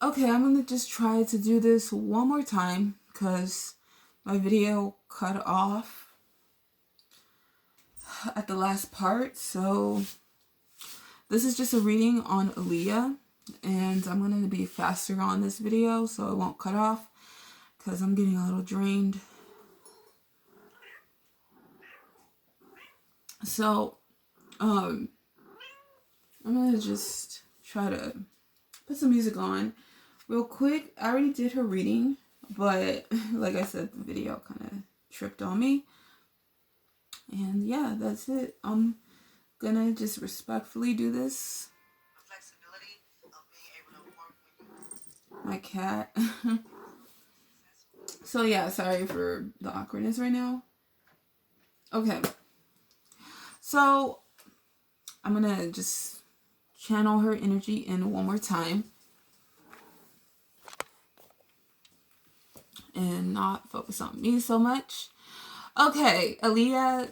Okay, I'm gonna just try to do this one more time because my video cut off at the last part. So this is just a reading on Aaliyah, and I'm gonna be faster on this video so it won't cut off because I'm getting a little drained. So I'm gonna just try to put some music on real quick. I already did her reading, but like I said, the video kind of tripped on me. And yeah, that's it. I'm gonna just respectfully do this. My cat. So yeah, sorry for the awkwardness right now. Okay. So I'm gonna just channel her energy in one more time. And not focus on me so much. Okay, Aaliyah,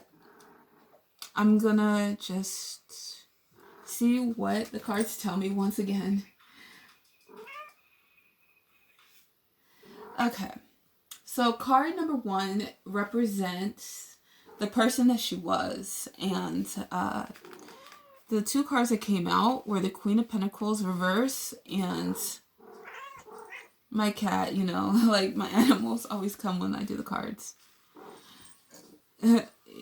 I'm gonna just see what the cards tell me once again. Okay, so card number 1 represents the person that she was, and the 2 cards that came out were the Queen of Pentacles reverse and my cat. You know, like my animals always come when I do the cards.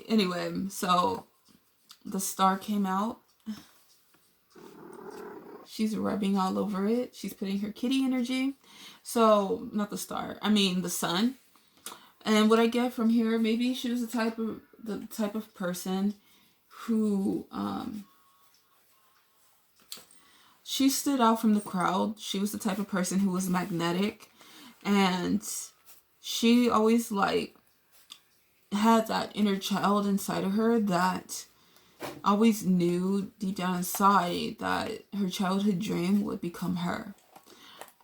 Anyway, so the Star came out. She's rubbing all over it. She's putting her kitty energy. So, not the Star. I mean, the Sun. And what I get from here, maybe she was the type of person who she stood out from the crowd. She was the type of person who was magnetic, and she always like had that inner child inside of her that always knew deep down inside that her childhood dream would become her.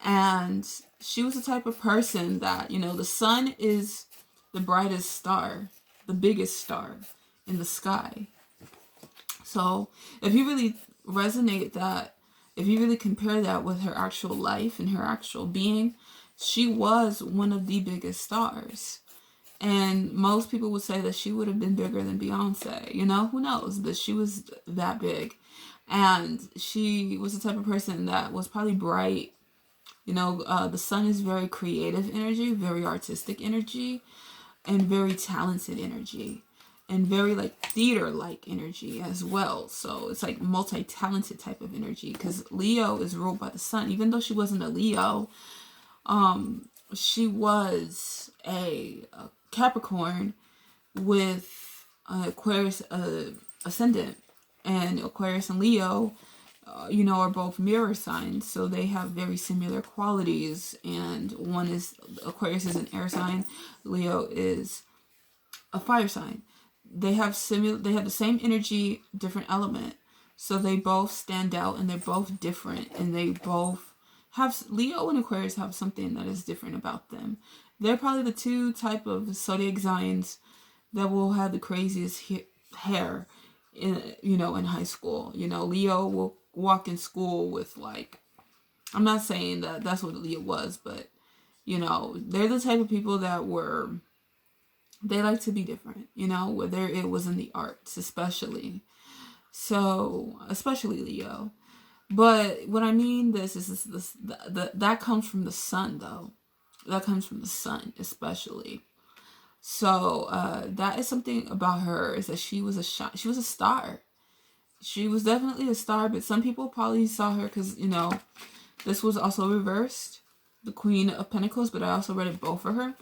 And she was the type of person that, you know, the sun is the brightest star, the biggest star in the sky. So if you really resonate that, if you really compare that with her actual life and her actual being, she was one of the biggest stars. And most people would say that she would have been bigger than Beyonce. You know, who knows? But she was that big. And she was the type of person that was probably bright. You know, the sun is very creative energy, very artistic energy, and very talented energy. And very like theater-like energy as well. So it's like multi-talented type of energy. Because Leo is ruled by the sun. Even though she wasn't a Leo, she was a Capricorn with Aquarius ascendant, and Aquarius and Leo, you know, are both mirror signs, so they have very similar qualities. And one is Aquarius is an air sign, Leo is a fire sign. They have the same energy, different element, so they both stand out and they're both different, and they both have, Leo and Aquarius have something that is different about them. They're probably the 2 type of zodiac signs that will have the craziest hair in, you know, in high school. You know, Leo will walk in school with like, I'm not saying that that's what Leo was, but you know, they're the type of people that they like to be different, you know, whether it was in the arts especially. So, especially Leo. But what I mean is that comes from the sun, though. That comes from the sun, especially. So that is something about her, is that she was a star. She was definitely a star, but some people probably saw her because, you know, this was also reversed, the Queen of Pentacles, but I also read it both for her.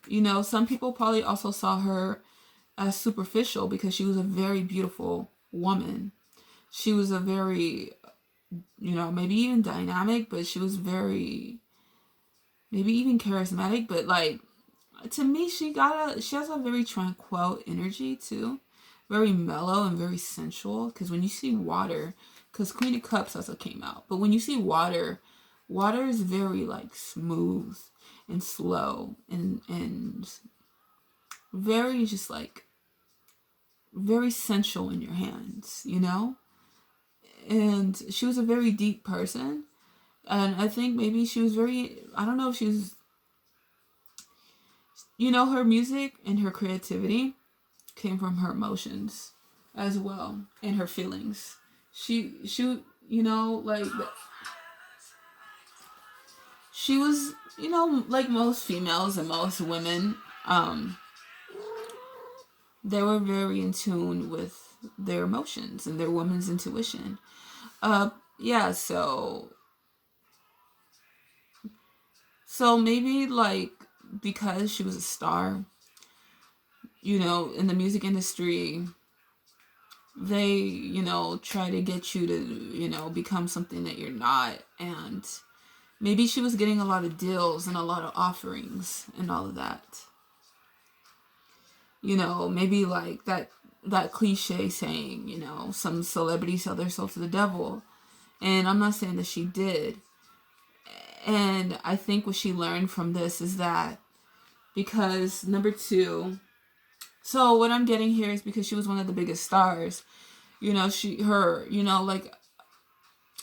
You know, some people probably also saw her as superficial because she was a very beautiful woman. She was a very, you know, maybe even dynamic, but she was very, maybe even charismatic. But like, to me, she has a very tranquil energy too, very mellow and very sensual. Because when you see water, because Queen of Cups also came out, but when you see water is very like smooth and slow and very just like very sensual in your hands, you know. And she was a very deep person, And I think maybe she was very, I don't know if she was, her music and her creativity came from her emotions as well and her feelings. She, like she was, like most females and most women, they were very in tune with their emotions and their woman's intuition. Yeah, so maybe like because she was a star, in the music industry, they, try to get you to, become something that you're not. And maybe she was getting a lot of deals and a lot of offerings and all of that. Maybe like that cliche saying, some celebrities sell their soul to the devil. And I'm not saying that she did. And I think what she learned from this is that because number two, so what I'm getting here is because she was one of the biggest stars, like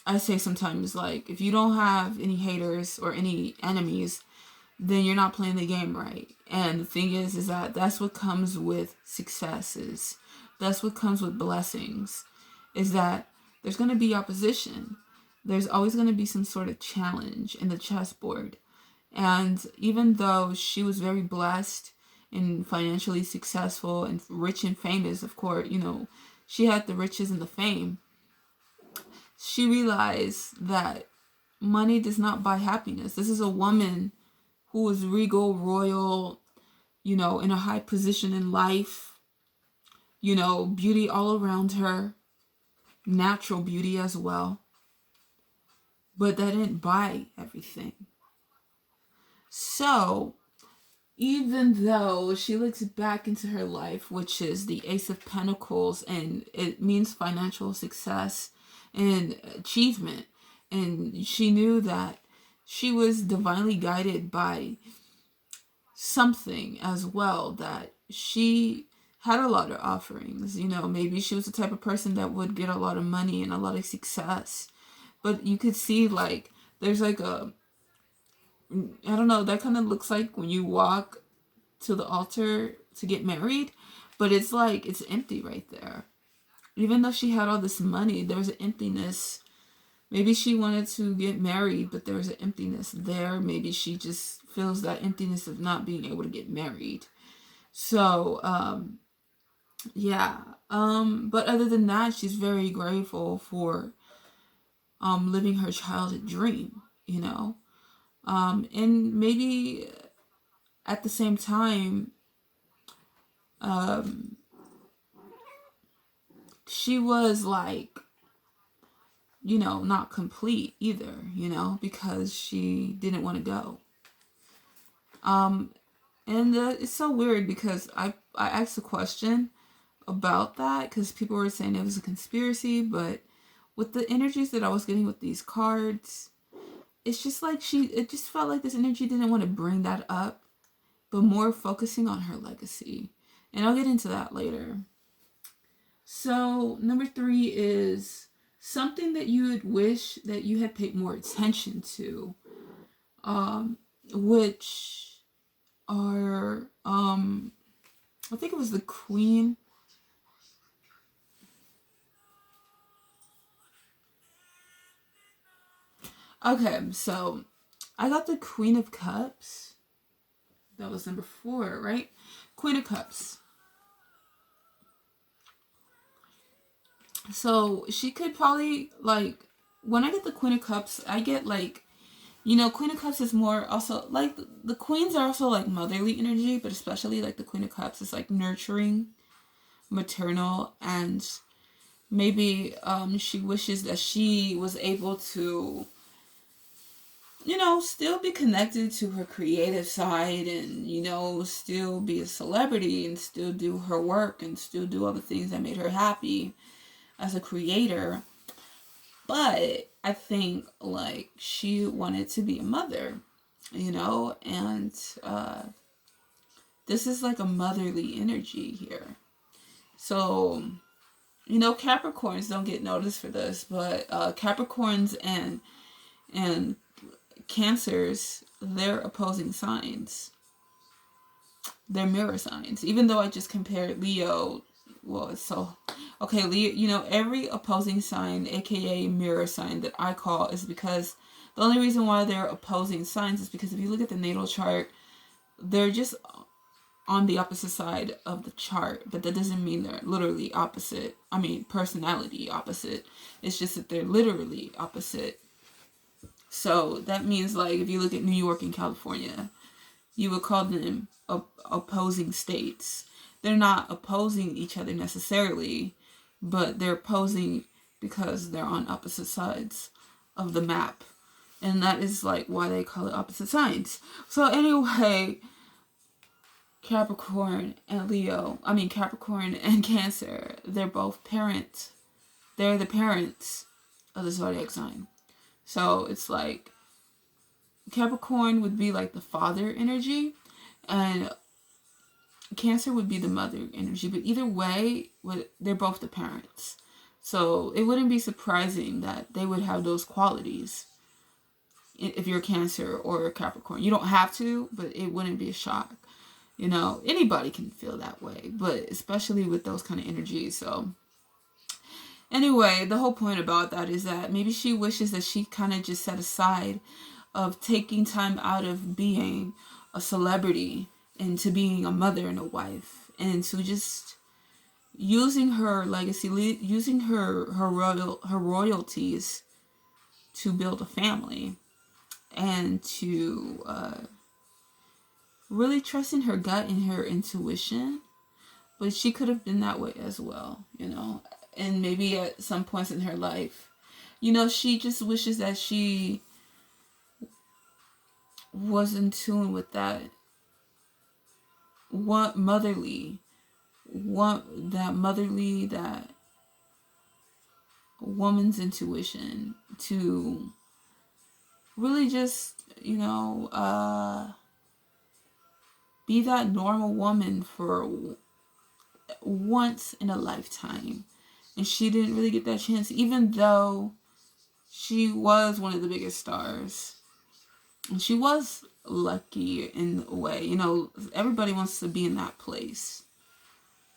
I say sometimes, like, if you don't have any haters or any enemies, then you're not playing the game right. And the thing is that that's what comes with successes. That's what comes with blessings, is that there's going to be opposition. There's always going to be some sort of challenge in the chessboard. And even though she was very blessed and financially successful and rich and famous, of course, she had the riches and the fame, she realized that money does not buy happiness. This is a woman who was regal, royal, in a high position in life, beauty all around her, natural beauty as well. But that didn't buy everything. So, even though she looks back into her life, which is the Ace of Pentacles, and it means financial success and achievement, and she knew that she was divinely guided by something as well, that she had a lot of offerings. Maybe she was the type of person that would get a lot of money and a lot of success, but you could see like there's like I don't know, that kind of looks like when you walk to the altar to get married, but it's like it's empty right there. Even though she had all this money, there was an emptiness. Maybe she wanted to get married, but there was an emptiness there. Maybe she just feels that emptiness of not being able to get married. So, yeah. But other than that, she's very grateful for living her childhood dream, and maybe at the same time, she was like, not complete either, because she didn't want to go. And it's so weird because I asked a question about that because people were saying it was a conspiracy, but with the energies that I was getting with these cards, it's just like it just felt like this energy didn't want to bring that up, but more focusing on her legacy. And I'll get into that later. So, number 3 is something that you would wish that you had paid more attention to, which are, I think it was the Queen. Okay, so I got the Queen of Cups. That was number 4, right? Queen of Cups. So she could probably, like, when I get the Queen of Cups, I get like, Queen of Cups is more also like the queens are also like motherly energy, but especially like the Queen of Cups is like nurturing, maternal, and maybe she wishes that she was able to, still be connected to her creative side and, still be a celebrity and still do her work and still do all the things that made her happy as a creator. But I think like she wanted to be a mother, and this is like a motherly energy here. So, Capricorns don't get noticed for this, but Capricorns and And Cancers, they're opposing signs. They're mirror signs. Even though I just compared Leo, well, it's so okay. Leo, every opposing sign, aka mirror sign, that I call is because the only reason why they're opposing signs is because if you look at the natal chart, they're just on the opposite side of the chart, but that doesn't mean they're literally opposite. I mean, personality opposite. It's just that they're literally opposite. So that means, like, if you look at New York and California, you would call them opposing states. They're not opposing each other necessarily, but they're opposing because they're on opposite sides of the map. And that is, like, why they call it opposite signs. So anyway, Capricorn and Capricorn and Cancer, they're both parents. They're the parents of the zodiac sign. So it's like Capricorn would be like the father energy, and Cancer would be the mother energy. But either way, they're both the parents. So it wouldn't be surprising that they would have those qualities if you're a Cancer or a Capricorn. You don't have to, but it wouldn't be a shock. Anybody can feel that way, but especially with those kind of energies. So anyway, the whole point about that is that maybe she wishes that she kind of just set aside of taking time out of being a celebrity into being a mother and a wife, and to just using her legacy, using her royalties to build a family, and to really trusting her gut and her intuition. But she could have been that way as well, and maybe at some points in her life, she just wishes that she was in tune with that that woman's intuition to really just, be that normal woman for once in a lifetime. And she didn't really get that chance, even though she was one of the biggest stars. And she was lucky in a way. Everybody wants to be in that place.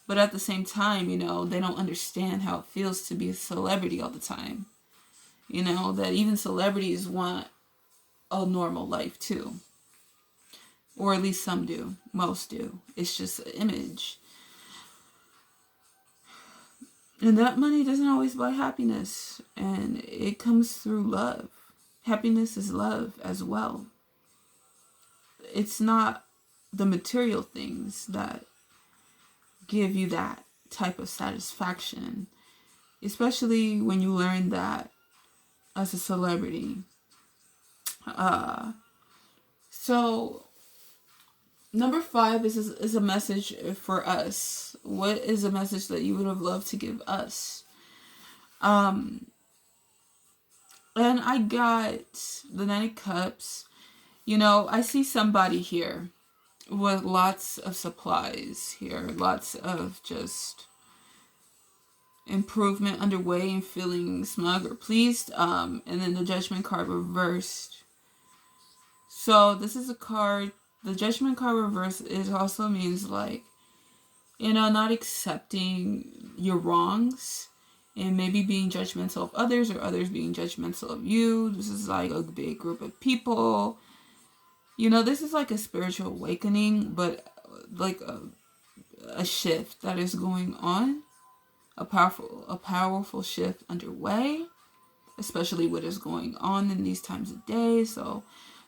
But at the same time, they don't understand how it feels to be a celebrity all the time. That even celebrities want a normal life too. Or at least some do. Most do. It's just an image. And that money doesn't always buy happiness. And it comes through love. Happiness is love as well. It's not the material things that give you that type of satisfaction. Especially when you learn that as a celebrity. So number 5 is a message for us. What is a message that you would have loved to give us? And I got the 9 of Cups. I see somebody here with lots of supplies here. Lots of just improvement underway and feeling smug or pleased. And then the Judgment card reversed. So this is a card. The Judgment card reversed, it also means like, not accepting your wrongs and maybe being judgmental of others or others being judgmental of you. This is like a big group of people. This is like a spiritual awakening, but like a shift that is going on. A powerful shift underway, especially what is going on in these times of day. So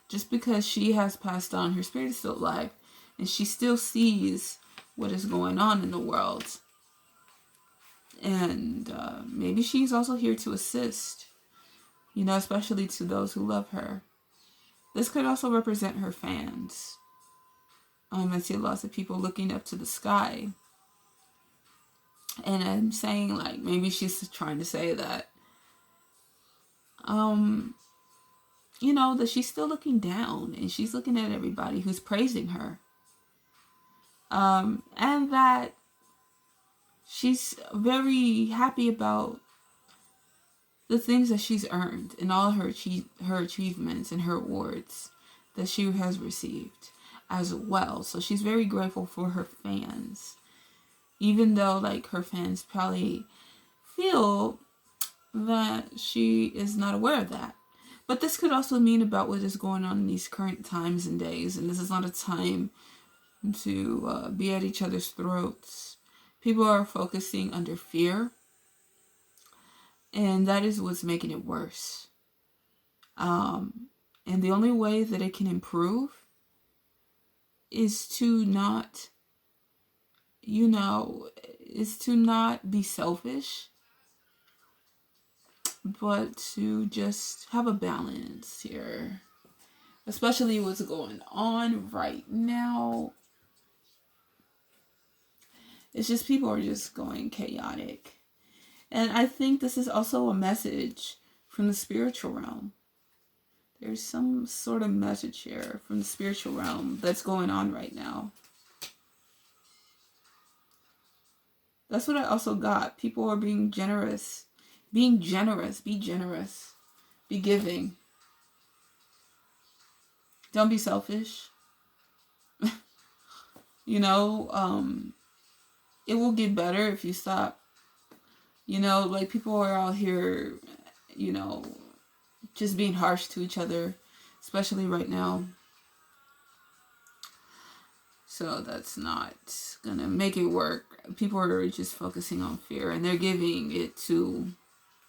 just because she has passed on, her spirit is still alive, and she still sees what is going on in the world. And maybe she's also here to assist, especially to those who love her. This could also represent her fans. I see lots of people looking up to the sky. And I'm saying, like, maybe she's trying to say that, that she's still looking down and she's looking at everybody who's praising her. And that she's very happy about the things that she's earned and all her achievements and her awards that she has received as well. So she's very grateful for her fans, even though like her fans probably feel that she is not aware of that. But this could also mean about what is going on in these current times and days, and this is not a time to be at each other's throats. People are focusing under fear, and that is what's making it worse. And the only way that it can improve is to not, is to not be selfish, but to just have a balance here. Especially what's going on right now. It's just people are just going chaotic. And I think this is also a message from the spiritual realm. There's some sort of message here from the spiritual realm that's going on right now. That's what I also got. People are being generous. Being generous. Be generous. Be giving. Don't be selfish. It will get better if you stop. Like people are out here, just being harsh to each other, especially right now. So that's not gonna make it work. People are just focusing on fear, and they're giving it to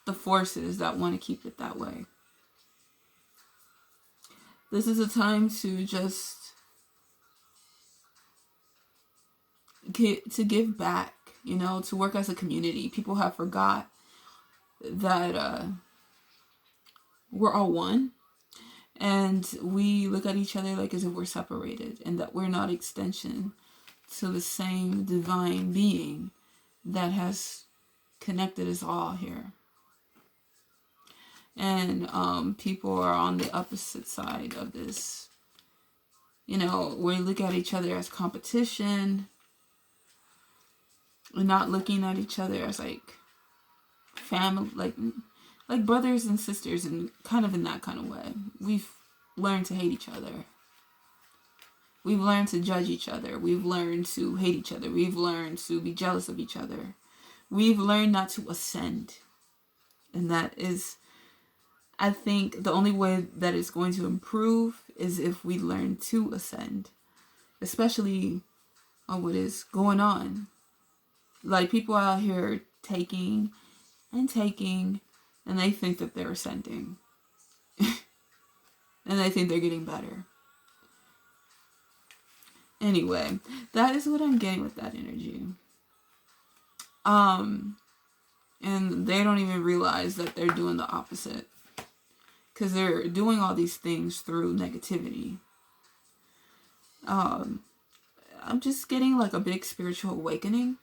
the forces that want to keep it that way. This is a time to just to give back, to work as a community. People have forgot that we're all one, and we look at each other like as if we're separated, and that we're not extension to the same divine being that has connected us all here. And people are on the opposite side of this. We look at each other as competition, and not looking at each other as like family, like brothers and sisters, and kind of in that kind of way. We've learned to hate each other. We've learned to judge each other. We've learned to hate each other. We've learned to be jealous of each other. We've learned not to ascend. And that is, I think, the only way that it's going to improve is if we learn to ascend. Especially on what is going on. Like people out here taking, and they think that they're ascending. And they think they're getting better. Anyway, that is what I'm getting with that energy. And they don't even realize that they're doing the opposite. Because they're doing all these things through negativity. I'm just getting like a big spiritual awakening.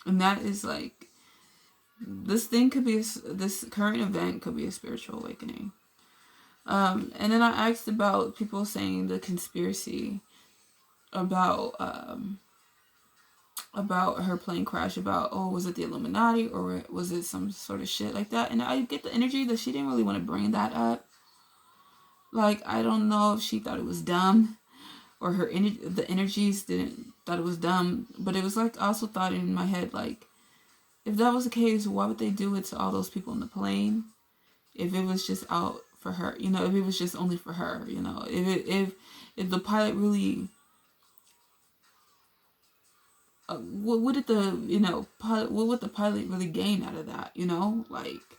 And that is like, this current event could be a spiritual awakening. And then I asked about people saying the conspiracy about her plane crash, about, was it the Illuminati or was it some sort of shit like that? And I get the energy that she didn't really want to bring that up. Like, I don't know if she thought it was dumb, or the energies didn't thought it was dumb, but it was like, I also thought in my head, like, if that was the case, why would they do it to all those people in the plane? If it was just out for her, if it was just only for her, if the pilot really, what would the pilot really gain out of that? Like,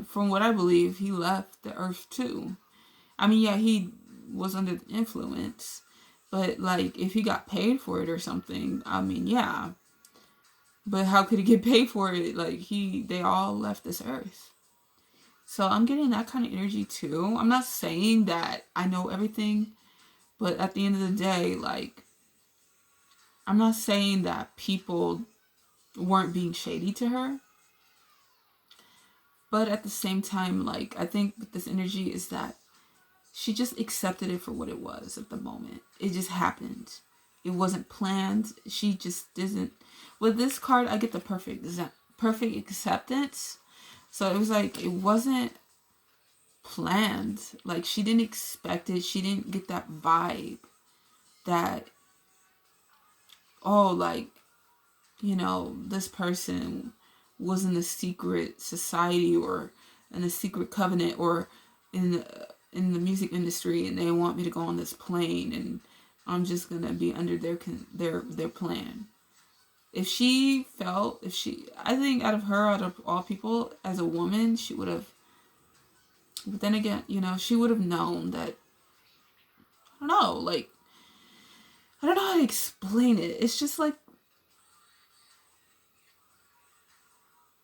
from what I believe, he left the earth too. I mean, yeah, he was under the influence, but like, if he got paid for it or something, I mean, yeah. But how could he get paid for it? Like, they all left this earth. So I'm getting that kind of energy too. I'm not saying that I know everything, but at the end of the day, like, I'm not saying that people weren't being shady to her. But at the same time, like, I think with this energy is that she just accepted it for what it was at the moment. It just happened. it wasn't planned. She just didn't. With this card, I get the perfect acceptance. So it was like it wasn't planned. Like she didn't expect it. She didn't get that vibe that, oh, like, this person was in a secret society or in a secret covenant or in the music industry, and they want me to go on this plane, and I'm just gonna be under their plan. I think out of all people, as a woman, she would have. But then again, she would have known that. I don't know, like, I don't know how to explain it. It's just like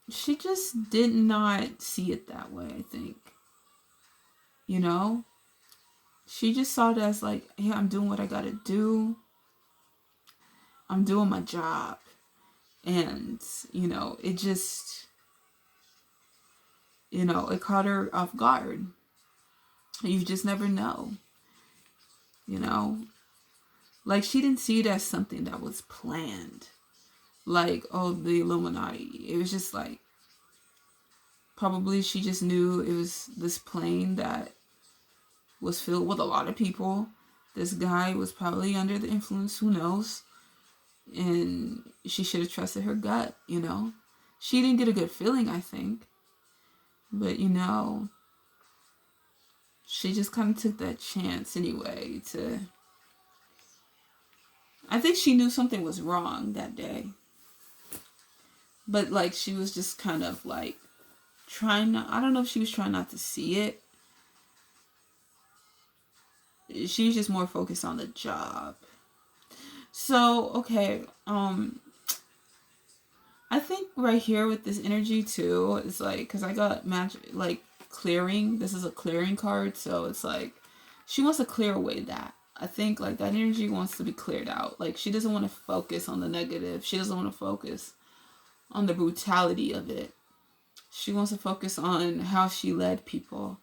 she just did not see it that way, I think. She just saw it as like, yeah, I'm doing what I gotta do. I'm doing my job. And, it just, it caught her off guard. You just never know. Like she didn't see it as something that was planned. Like, oh, the Illuminati. It was just like, probably she just knew it was this plane that was filled with a lot of people. This guy was probably under the influence, who knows? And she should have trusted her gut, She didn't get a good feeling, I think. But, she just kind of took that chance anyway to... I think she knew something was wrong that day. But, like, she was just kind of, like, I don't know if she was trying not to see it. She was just more focused on the job. So, okay, I think right here with this energy too, it's like, because I got like clearing. This is a clearing card, so it's like she wants to clear away that. I think like that energy wants to be cleared out. Like she doesn't want to focus on the negative. She doesn't want to focus on the brutality of it. She wants to focus on how she led people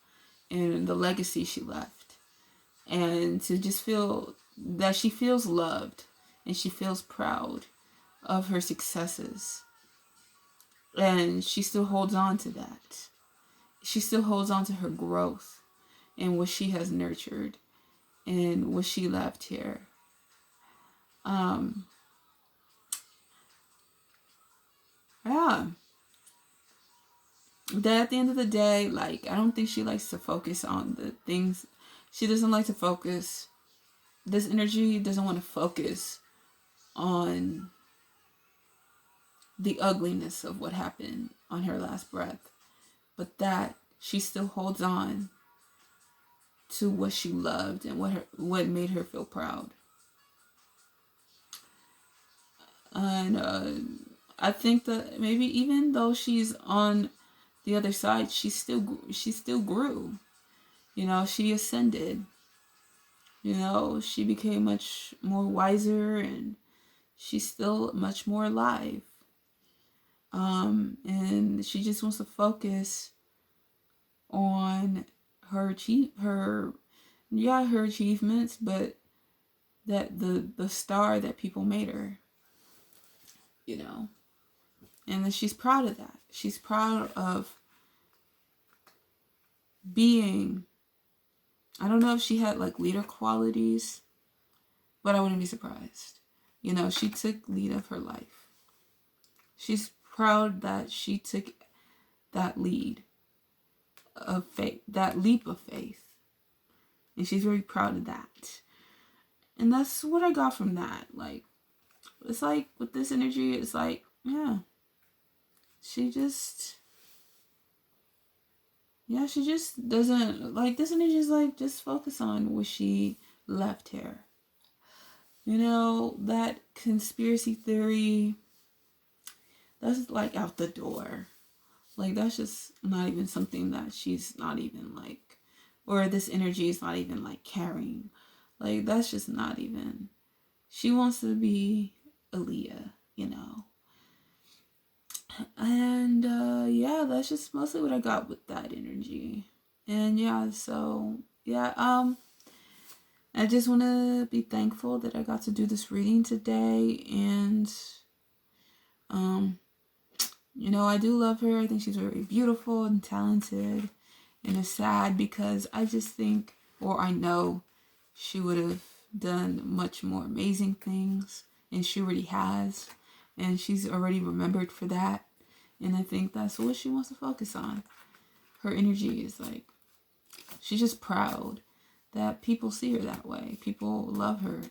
and the legacy she left. And to just feel that she feels loved and she feels proud of her successes. And she still holds on to that. She still holds on to her growth and what she has nurtured and what she left here. Yeah. That at the end of the day, like, I don't think she likes to focus on the things. She doesn't like to focus. This energy doesn't want to focus on the ugliness of what happened on her last breath. But that she still holds on to what she loved and what made her feel proud. And I think that maybe even though she's on the other side, she still grew. She ascended. She became much more wiser, and she's still much more alive. And she just wants to focus on her achievements, but that the star that people made her. And then she's proud of that. She's proud of being, I don't know if she had like leader qualities, but I wouldn't be surprised. She took lead of her life. She's proud that she took that lead of faith, that leap of faith. And she's very proud of that. And that's what I got from that. Like, it's like with this energy, it's like, yeah, she just doesn't, like, this energy is like, just focus on what she left here. That conspiracy theory, that's like out the door. Like, that's just not even something that she's not even like, or this energy is not even like carrying. Like, that's just not even, she wants to be Aaliyah, And yeah, that's just mostly what I got with that energy. And yeah, so yeah, I just want to be thankful that I got to do this reading today. And, I do love her. I think she's very beautiful and talented. And it's sad because I just think, or I know, she would have done much more amazing things. And she already has. And she's already remembered for that. And I think that's what she wants to focus on. Her energy is like, she's just proud that people see her that way. People love her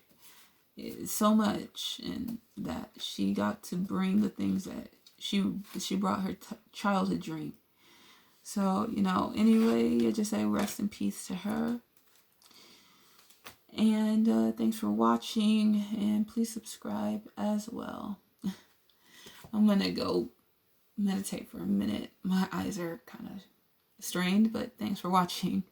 so much, and that she got to bring the things that she brought her childhood dream. So, anyway, I just say rest in peace to her. And thanks for watching, and please subscribe as well. I'm going to go meditate for a minute. My eyes are kind of strained, but thanks for watching.